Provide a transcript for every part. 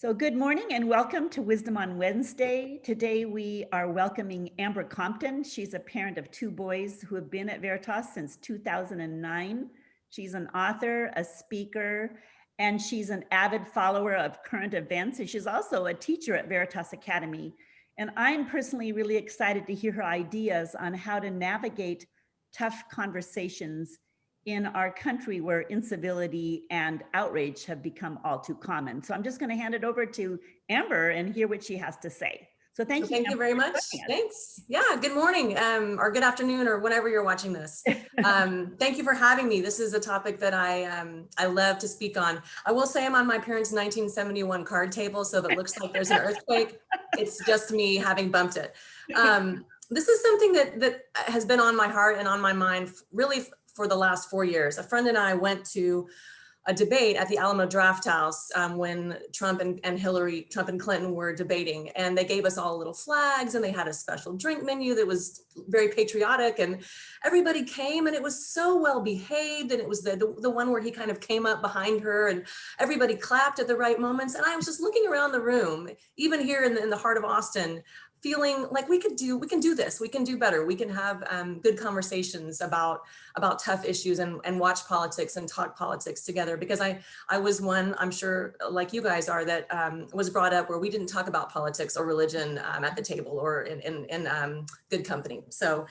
So good morning and welcome to Wisdom on Wednesday. Today we are welcoming Amber Compton. She's a parent of two boys who have been at Veritas since 2009. She's an author, a speaker, and she's an avid follower of current events. And she's also a teacher at Veritas Academy. And I'm personally really excited to hear her ideas on how to navigate tough conversations in our country where incivility and outrage have become all too common. So I'm just going to hand it over to Amber and hear what she has to say. So thank you. Thank you very much. Thanks. Yeah, good morning or good afternoon or whenever you're watching this. Thank you for having me. This is a topic that I love to speak on. I will say I'm on my parents' 1971 card table, so if it looks like there's an earthquake, it's just me having bumped it. This is something that has been on my heart and on my mind really for the last 4 years. A friend and I went to a debate at the Alamo Draft House when Trump and Clinton were debating, and they gave us all little flags and they had a special drink menu that was very patriotic, and everybody came and it was so well behaved, and it was the one where he kind of came up behind her and everybody clapped at the right moments. And I was just looking around the room, even here in the heart of Austin, feeling like we can do this, we can do better, we can have good conversations about tough issues and watch politics and talk politics together. Because I was one, I'm sure like you guys are, that was brought up where we didn't talk about politics or religion at the table or in good company. So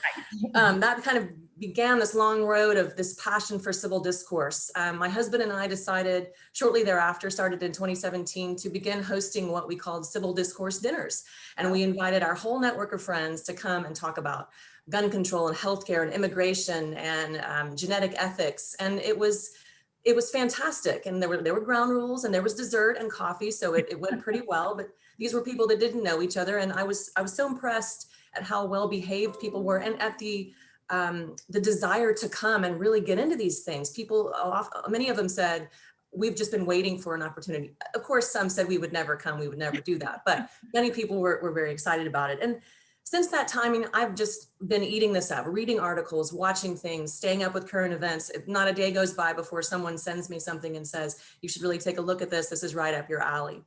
that kind of began this long road of this passion for civil discourse. My husband and I decided shortly thereafter, started in 2017, to begin hosting what we called civil discourse dinners. And we invited our whole network of friends to come and talk about gun control and healthcare and immigration and genetic ethics. And it was fantastic. And there were ground rules and there was dessert and coffee. So it went pretty well, but these were people that didn't know each other. And I was so impressed at how well behaved people were and at the desire to come and really get into these things. People, many of them said, we've just been waiting for an opportunity. Of course, some said we would never come, we would never do that, but many people were very excited about it. And since that time, I've just been eating this up, reading articles, watching things, staying up with current events. Not a day goes by before someone sends me something and says, you should really take a look at this. This is right up your alley.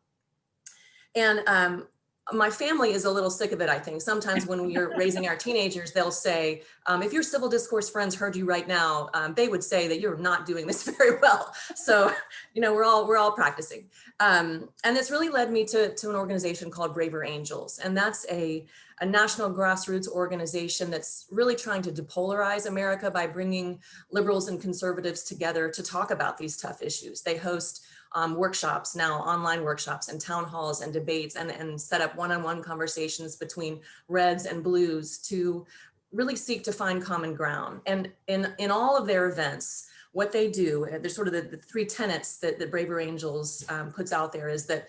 And my family is a little sick of it, I think. Sometimes when we're raising our teenagers, they'll say, if your civil discourse friends heard you right now, they would say that you're not doing this very well. So, we're all practicing. And it's really led me to an organization called Braver Angels. And that's a national grassroots organization that's really trying to depolarize America by bringing liberals and conservatives together to talk about these tough issues. They host workshops now, online workshops and town halls and debates, and set up one-on-one conversations between reds and blues to really seek to find common ground. And in all of their events, what they do, there's sort of the three tenets that Braver Angels puts out there, is that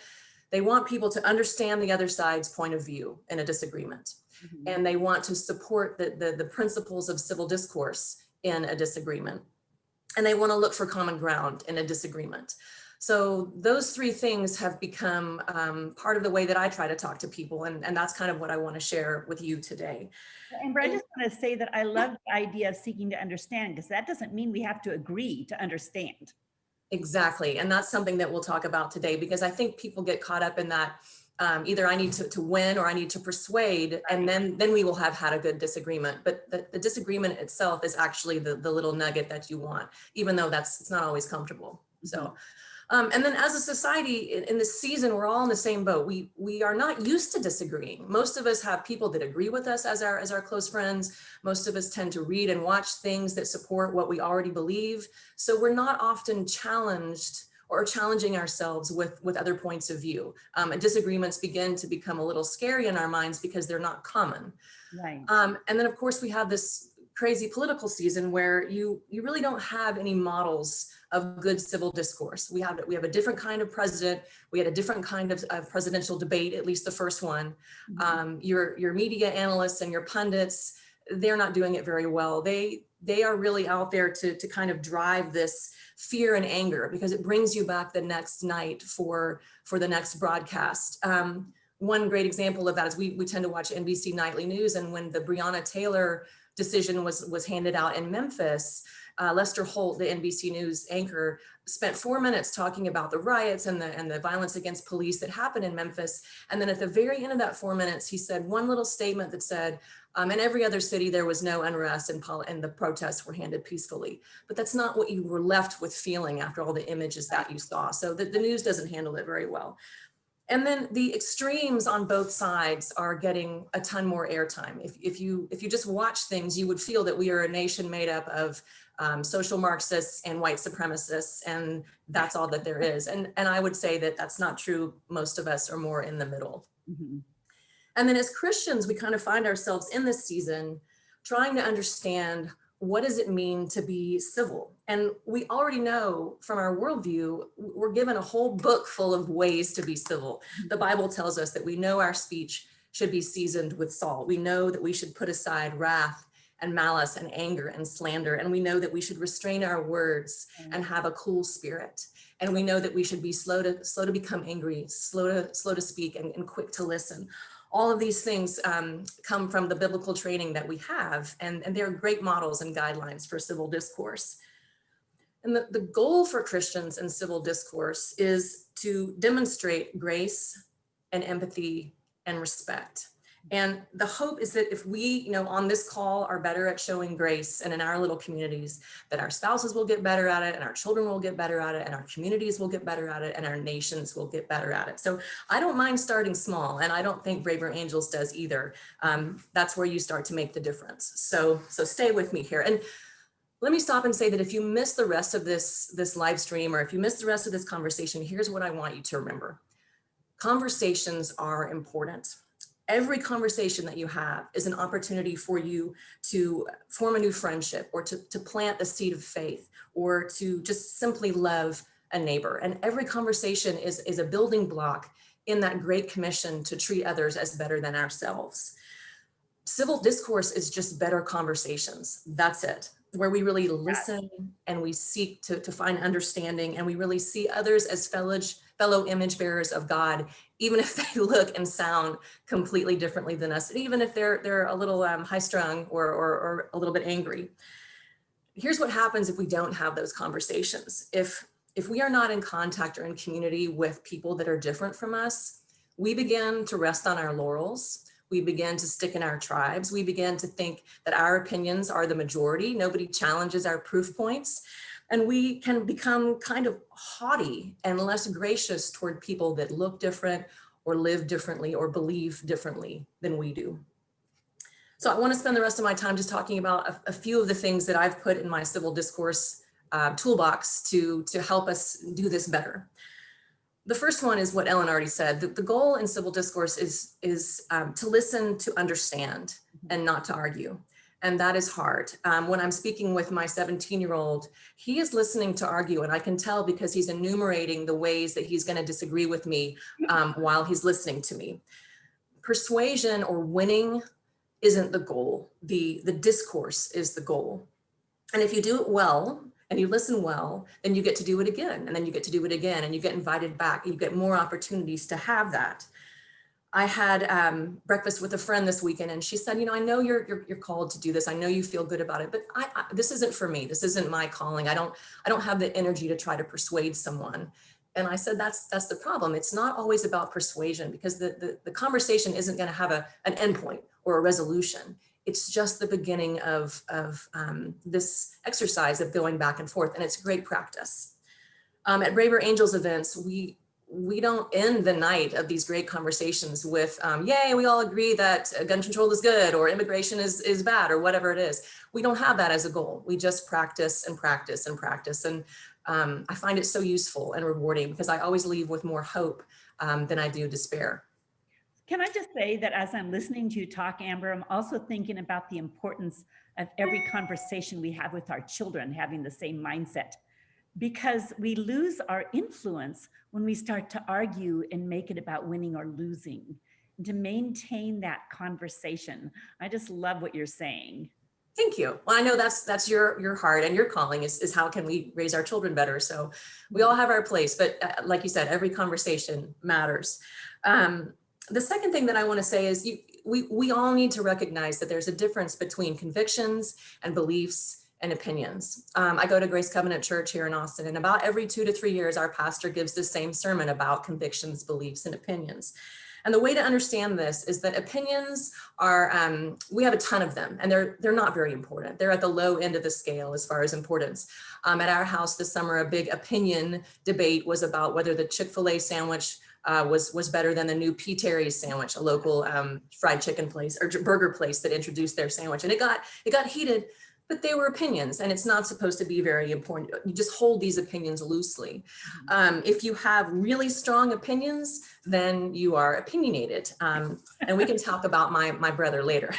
they want people to understand the other side's point of view in a disagreement. Mm-hmm. And they want to support the principles of civil discourse in a disagreement. And they want to look for common ground in a disagreement. So those three things have become part of the way that I try to talk to people. And that's kind of what I want to share with you today. Amber, I just want to say that I love the idea of seeking to understand, because that doesn't mean we have to agree to understand. Exactly. And that's something that we'll talk about today, because I think people get caught up in that either I need to win or I need to persuade, and then we will have had a good disagreement. But the disagreement itself is actually the little nugget that you want, even though it's not always comfortable. So. And then as a society in this season, we're all in the same boat. We are not used to disagreeing. Most of us have people that agree with us as our close friends. Most of us tend to read and watch things that support what we already believe. So we're not often challenged or challenging ourselves with other points of view. And disagreements begin to become a little scary in our minds because they're not common. Right. And then of course we have this crazy political season where you really don't have any models of good civil discourse. We have a different kind of president. We had a different kind of presidential debate, at least the first one. Mm-hmm. Your media analysts and your pundits, they're not doing it very well. They are really out there to kind of drive this fear and anger, because it brings you back the next night for the next broadcast. One great example of that is we tend to watch NBC Nightly News, and when the Breonna Taylor decision was handed out in Memphis, Lester Holt, the NBC News anchor, spent 4 minutes talking about the riots and the violence against police that happened in Memphis. And then at the very end of that 4 minutes, he said one little statement that said, in every other city, there was no unrest and the protests were handled peacefully. But that's not what you were left with feeling after all the images that you saw. So the news doesn't handle it very well. And then the extremes on both sides are getting a ton more airtime. If you just watch things, you would feel that we are a nation made up of social Marxists and white supremacists, and that's all that there is. And I would say that that's not true. Most of us are more in the middle. Mhm. And then as Christians, we kind of find ourselves in this season trying to understand, what does it mean to be civil? And we already know from our worldview, we're given a whole book full of ways to be civil. The Bible tells us that we know our speech should be seasoned with salt. We know that we should put aside wrath and malice and anger and slander. And we know that we should restrain our words and have a cool spirit. And we know that we should be slow to become angry, slow to speak, and quick to listen. All of these things come from the biblical training that we have, and they're great models and guidelines for civil discourse. And the goal for Christians in civil discourse is to demonstrate grace and empathy and respect. And the hope is that if we, on this call are better at showing grace and in our little communities, that our spouses will get better at it, and our children will get better at it, and our communities will get better at it, and our nations will get better at it. So I don't mind starting small, and I don't think Braver Angels does either. That's where you start to make the difference. So stay with me here. And let me stop and say that if you miss the rest of this live stream, or if you miss the rest of this conversation, here's what I want you to remember. Conversations are important. Every conversation that you have is an opportunity for you to form a new friendship, or to plant a seed of faith, or to just simply love a neighbor. And every conversation is a building block in that great commission to treat others as better than ourselves. Civil discourse is just better conversations. That's it. Where we really listen and we seek to find understanding, and we really see others as fellow image bearers of God, even if they look and sound completely differently than us, and even if they're a little high strung or a little bit angry. Here's what happens if we don't have those conversations. If we are not in contact or in community with people that are different from us, we begin to rest on our laurels. We begin to stick in our tribes. We begin to think that our opinions are the majority. Nobody challenges our proof points. And we can become kind of haughty and less gracious toward people that look different, or live differently, or believe differently than we do. So I want to spend the rest of my time just talking about a few of the things that I've put in my civil discourse toolbox to help us do this better. The first one is what Ellen already said. The goal in civil discourse is to listen, to understand, and not to argue. And that is hard. When I'm speaking with my 17-year-old, he is listening to argue, and I can tell because he's enumerating the ways that he's going to disagree with me while he's listening to me. Persuasion or winning isn't the goal. The discourse is the goal. And if you do it well, and you listen well, then you get to do it again, and then you get to do it again, and you get invited back, and you get more opportunities to have that. I had breakfast with a friend this weekend, and she said, I know you're called to do this. I know you feel good about it, but this isn't for me. This isn't my calling. I don't have the energy to try to persuade someone. And I said, that's the problem. It's not always about persuasion, because the conversation isn't going to have an endpoint or a resolution. It's just the beginning of this exercise of going back and forth, and it's great practice. At Braver Angels events, we don't end the night of these great conversations with, yay, we all agree that gun control is good, or immigration is bad, or whatever it is. We don't have that as a goal. We just practice and practice and practice. And I find it so useful and rewarding, because I always leave with more hope than I do despair. Can I just say that as I'm listening to you talk, Amber, I'm also thinking about the importance of every conversation we have with our children having the same mindset, because we lose our influence when we start to argue and make it about winning or losing. And to maintain that conversation, I just love what you're saying. Thank you. Well, I know that's your heart and your calling is how can we raise our children better. So we all have our place, but like you said, every conversation matters. The second thing that I want to say is we all need to recognize that there's a difference between convictions and beliefs and opinions. I go to Grace Covenant Church here in Austin, and about every 2 to 3 years, our pastor gives the same sermon about convictions, beliefs, and opinions. And the way to understand this is that opinions are, we have a ton of them, and they're not very important. They're at the low end of the scale as far as importance. At our house this summer, a big opinion debate was about whether the Chick-fil-A sandwich was better than the new P. Terry's sandwich, a local fried chicken place or burger place that introduced their sandwich. And it got heated, but they were opinions, and it's not supposed to be very important. You just hold these opinions loosely. If you have really strong opinions, then you are opinionated. And we can talk about my brother later.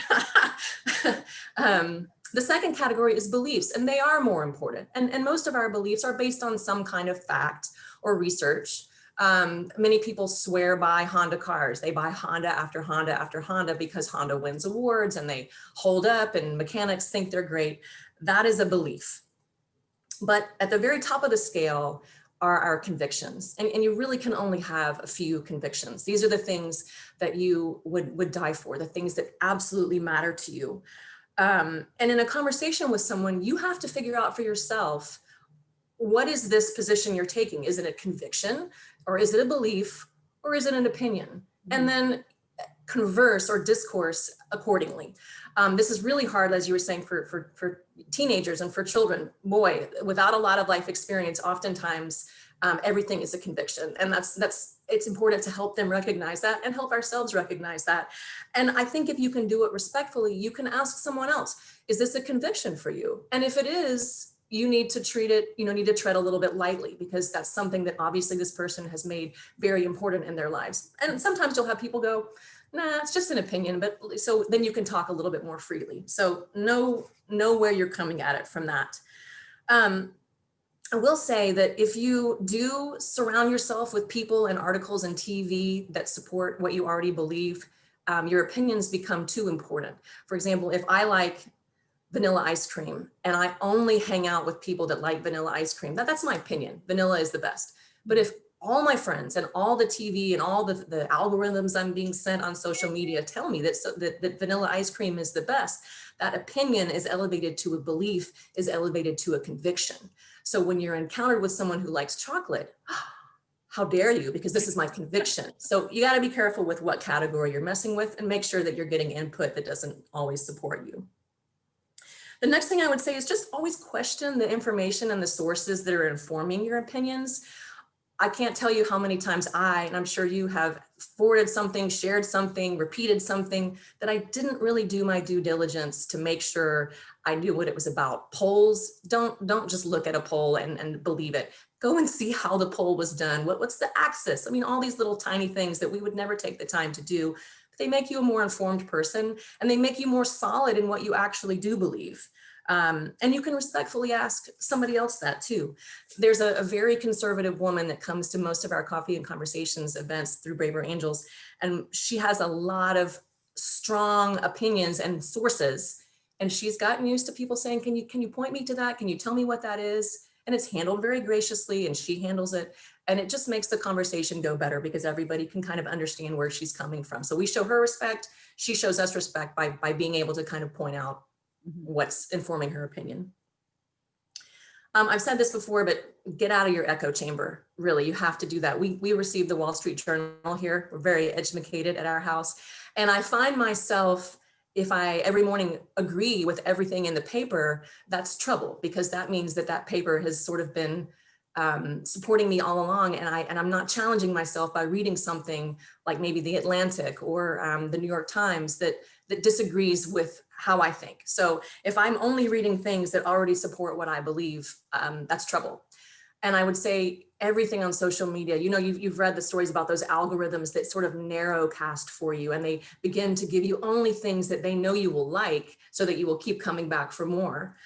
The second category is beliefs, and they are more important. And most of our beliefs are based on some kind of fact or research. Many people swear by Honda cars. They buy Honda after Honda after Honda because Honda wins awards and they hold up and mechanics think they're great. That is a belief. But at the very top of the scale are our convictions. And you really can only have a few convictions. These are the things that you would die for, the things that absolutely matter to you. And in a conversation with someone, you have to figure out for yourself, what is this position you're taking? Is it a conviction, or is it a belief, or is it an opinion? And then converse or discourse accordingly. This is really hard, as you were saying, for teenagers and for children. Boy, without a lot of life experience, oftentimes everything is a conviction, and it's important to help them recognize that and help ourselves recognize that. And I think if you can do it respectfully, you can ask someone else, is this a conviction for you? And if it is, you need to treat it, need to tread a little bit lightly, because that's something that obviously this person has made very important in their lives. And sometimes you'll have people go, nah, it's just an opinion, but so then you can talk a little bit more freely. So know where you're coming at it from that. I will say that if you do surround yourself with people and articles and TV that support what you already believe, your opinions become too important. For example, if I like vanilla ice cream and I only hang out with people that like vanilla ice cream, that's my opinion. Vanilla is the best. But if all my friends and all the TV and all the algorithms I'm being sent on social media tell me that vanilla ice cream is the best, that opinion is elevated to a belief, is elevated to a conviction. So when you're encountered with someone who likes chocolate, how dare you? Because this is my conviction. So you got to be careful with what category you're messing with and make sure that you're getting input that doesn't always support you. The next thing I would say is just always question the information and the sources that are informing your opinions. I can't tell you how many times and I'm sure you have, forwarded something, shared something, repeated something that I didn't really do my due diligence to make sure I knew what it was about. Polls, don't just look at a poll and believe it. Go and see how the poll was done. What's the axis? I mean, all these little tiny things that we would never take the time to do, but they make you a more informed person, and they make you more solid in what you actually do believe. And you can respectfully ask somebody else that too. There's a very conservative woman that comes to most of our Coffee and Conversations events through Braver Angels, and she has a lot of strong opinions and sources, and she's gotten used to people saying, can you point me to that? Can you tell me what that is? And it's handled very graciously, and she handles it, and it just makes the conversation go better because everybody can kind of understand where she's coming from. So we show her respect, she shows us respect by being able to kind of point out what's informing her opinion. I've said this before, but get out of your echo chamber. Really, you have to do that. We received the Wall Street Journal here. We're very educated at our house. And I find myself, if I every morning agree with everything in the paper, that's trouble, because that means that paper has sort of been supporting me all along, and I'm not challenging myself by reading something like maybe the Atlantic or the New York Times that disagrees with how I think. So if I'm only reading things that already support what I believe, that's trouble. And I would say everything on social media, you've read the stories about those algorithms that sort of narrow cast for you, and they begin to give you only things that they know you will like so that you will keep coming back for more.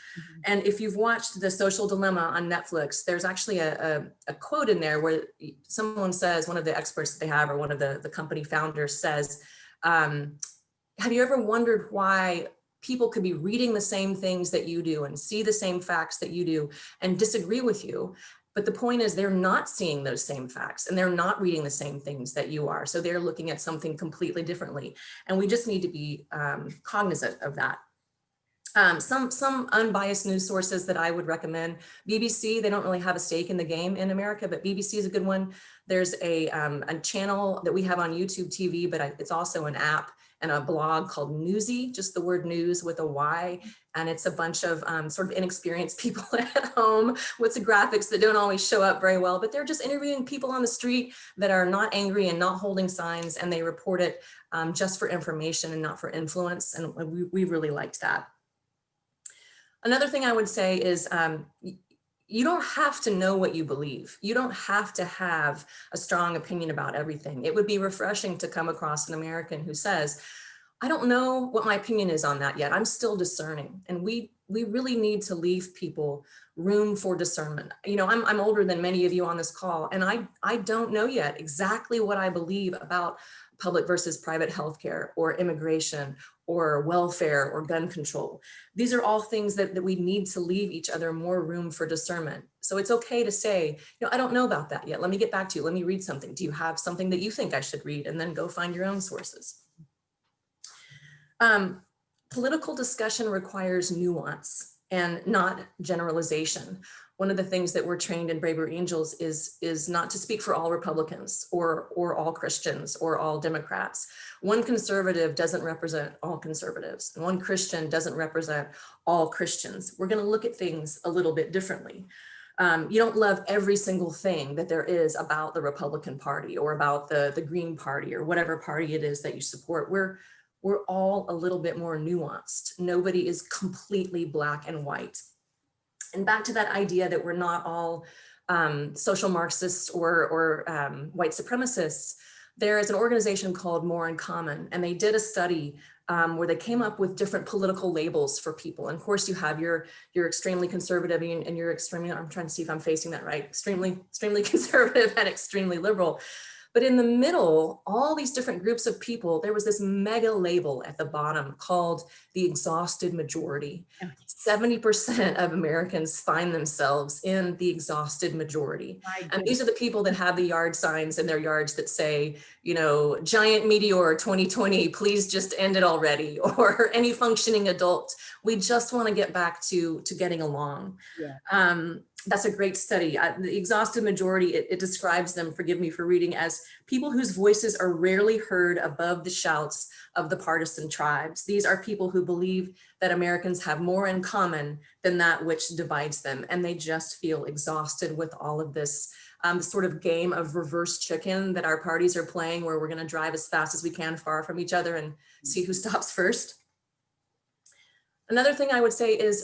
And if you've watched The Social Dilemma on Netflix, there's actually a quote in there where someone says, one of the experts that they have, or one of the company founders says, have you ever wondered why people could be reading the same things that you do and see the same facts that you do and disagree with you? But the point is, they're not seeing those same facts, and they're not reading the same things that you are. So they're looking at something completely differently. And we just need to be cognizant of that. Some unbiased news sources that I would recommend. BBC, they don't really have a stake in the game in America, but BBC is a good one. There's a channel that we have on YouTube TV, but it's also an app and a blog called Newsy, just the word news with a Y. And it's a bunch of sort of inexperienced people at home with the graphics that don't always show up very well, but they're just interviewing people on the street that are not angry and not holding signs, and they report it just for information and not for influence. And we really liked that. Another thing I would say is you don't have to know what you believe. You don't have to have a strong opinion about everything. It would be refreshing to come across an American who says, I don't know what my opinion is on that yet. I'm still discerning. And we really need to leave people room for discernment. You know, I'm older than many of you on this call, and I don't know yet exactly what I believe about public versus private healthcare or immigration or welfare or gun control. These are all things that we need to leave each other more room for discernment. So it's okay to say, you know, I don't know about that yet. Let me get back to you. Let me read something. Do you have something that you think I should read? And then go find your own sources. Political discussion requires nuance and not generalization. One of the things that we're trained in Braver Angels is not to speak for all Republicans or all Christians or all Democrats. One conservative doesn't represent all conservatives, and one Christian doesn't represent all Christians. We're going to look at things a little bit differently. You don't love every single thing that there is about the Republican Party or about the Green Party or whatever party it is that you support. We're all a little bit more nuanced. Nobody is completely black and white. And back to that idea that we're not all social Marxists or white supremacists, there is an organization called More in Common, and they did a study where they came up with different political labels for people. And of course, you have your extremely conservative and your extremely, I'm trying to see if I'm facing that right, extremely conservative and extremely liberal. But in the middle, all these different groups of people, there was this mega label at the bottom called the exhausted majority. 70% of Americans find themselves in the exhausted majority. And these are the people that have the yard signs in their yards that say, you know, giant meteor 2020, please just end it already, or any functioning adult. We just want to get back to getting along. Yeah. That's a great study. The exhausted majority, it describes them, forgive me for reading, as people whose voices are rarely heard above the shouts of the partisan tribes. These are people who believe that Americans have more in common than that which divides them. And they just feel exhausted with all of this sort of game of reverse chicken that our parties are playing, where we're going to drive as fast as we can far from each other and see who stops first. Another thing I would say is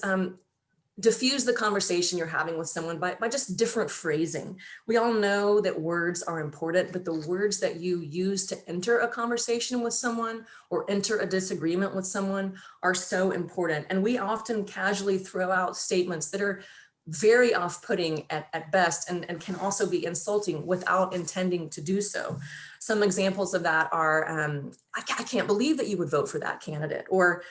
diffuse the conversation you're having with someone by just different phrasing. We all know that words are important, but the words that you use to enter a conversation with someone or enter a disagreement with someone are so important. And we often casually throw out statements that are very off-putting at best and can also be insulting without intending to do so. Some examples of that are, I can't believe that you would vote for that candidate, or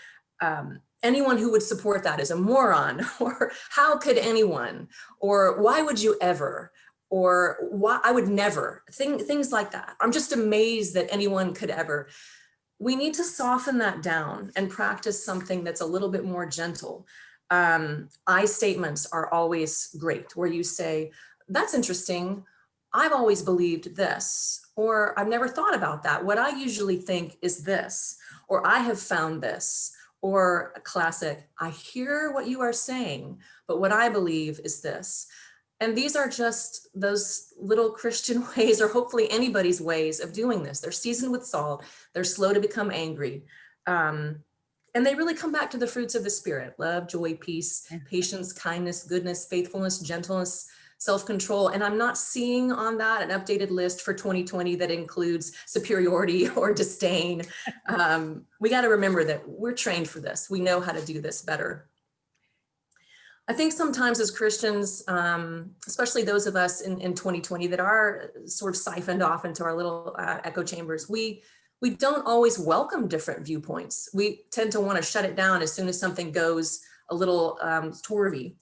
anyone who would support that is a moron, or how could anyone, or why would you ever, or why I would never, things like that. I'm just amazed that anyone could ever. We need to soften that down and practice something that's a little bit more gentle. I statements are always great, where you say, that's interesting, I've always believed this, or I've never thought about that. What I usually think is this, or I have found this. Or a classic, I hear what you are saying, but what I believe is this. And these are just those little Christian ways, or hopefully anybody's ways of doing this. They're seasoned with salt. They're slow to become angry. And they really come back to the fruits of the Spirit: love, joy, peace, patience, kindness, goodness, faithfulness, gentleness, self-control. And I'm not seeing on that an updated list for 2020 that includes superiority or disdain. We got to remember that we're trained for this. We know how to do this better. I think sometimes as Christians, especially those of us in 2020 that are sort of siphoned off into our little echo chambers, we don't always welcome different viewpoints. We tend to want to shut it down as soon as something goes a little twervy.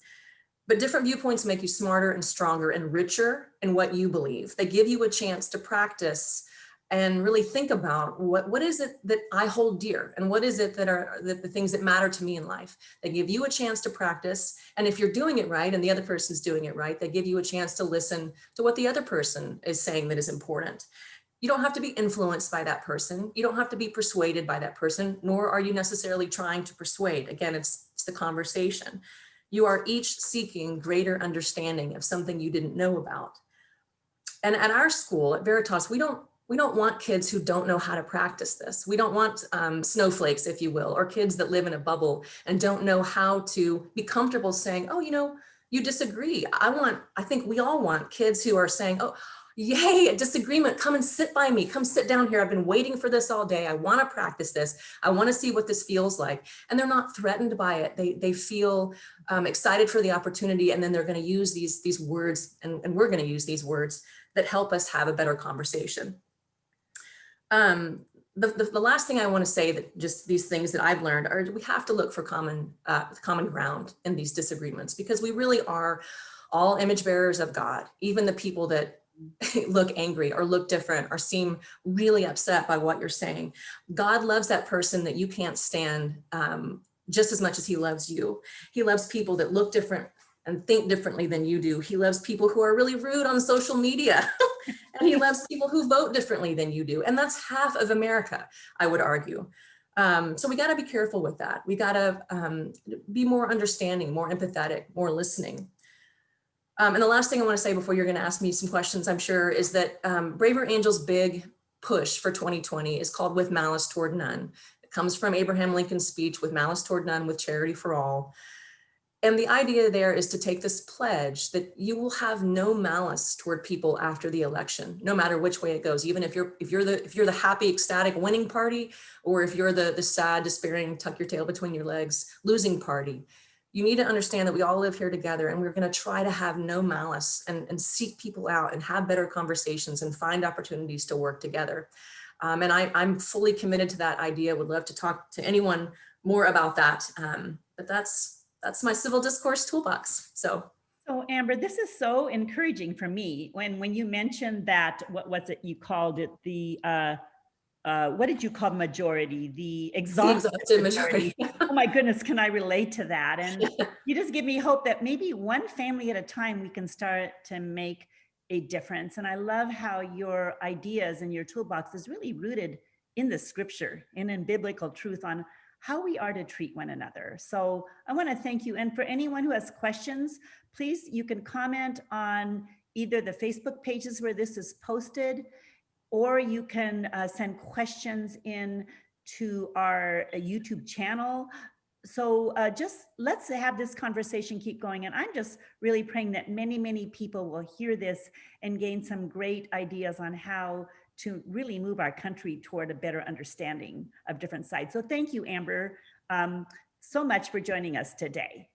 But different viewpoints make you smarter and stronger and richer in what you believe. They give you a chance to practice and really think about what is it that I hold dear, and what is it that are the things that matter to me in life. They give you a chance to practice. And if you're doing it right and the other person's doing it right, they give you a chance to listen to what the other person is saying that is important. You don't have to be influenced by that person. You don't have to be persuaded by that person, nor are you necessarily trying to persuade. Again, it's the conversation. You are each seeking greater understanding of something you didn't know about. And at our school, at Veritas, we don't want kids who don't know how to practice this. We don't want snowflakes, if you will, or kids that live in a bubble and don't know how to be comfortable saying, oh, you disagree. I think we all want kids who are saying, oh, yay, a disagreement, come and sit by me, come sit down here. I've been waiting for this all day. I want to practice this. I want to see what this feels like. And they're not threatened by it. They feel excited for the opportunity. And then they're going to use these words, and we're going to use these words that help us have a better conversation. The last thing I want to say, that just these things that I've learned, are we have to look for common ground in these disagreements, because we really are all image bearers of God. Even the people that look angry or look different or seem really upset by what you're saying, God loves that person that you can't stand just as much as he loves you. He loves people that look different and think differently than you do. He loves people who are really rude on social media. And he loves people who vote differently than you do. And that's half of America, I would argue. So we got to be careful with that. We got to be more understanding, more empathetic, more listening. And the last thing I want to say before you're going to ask me some questions, I'm sure, is that Braver Angel's big push for 2020 is called With Malice Toward None. It comes from Abraham Lincoln's speech, with malice toward none, with charity for all. And the idea there is to take this pledge that you will have no malice toward people after the election, no matter which way it goes. Even if you're the happy, ecstatic winning party, or if you're the sad, despairing, tuck your tail between your legs losing party, you need to understand that we all live here together, and we're going to try to have no malice and seek people out and have better conversations and find opportunities to work together. And I'm fully committed to that idea. Would love to talk to anyone more about that. But that's my civil discourse toolbox. So Amber, this is so encouraging for me. When you mentioned that, what was it you called it? What did you call majority? The exhaustive majority. Oh my goodness, can I relate to that? And you just give me hope that maybe one family at a time we can start to make a difference. And I love how your ideas and your toolbox is really rooted in the scripture and in biblical truth on how we are to treat one another. So I want to thank you. And for anyone who has questions, please, you can comment on either the Facebook pages where this is posted, or you can send questions in to our YouTube channel. So just let's have this conversation keep going. And I'm just really praying that many, many people will hear this and gain some great ideas on how to really move our country toward a better understanding of different sides. So thank you, Amber, so much for joining us today.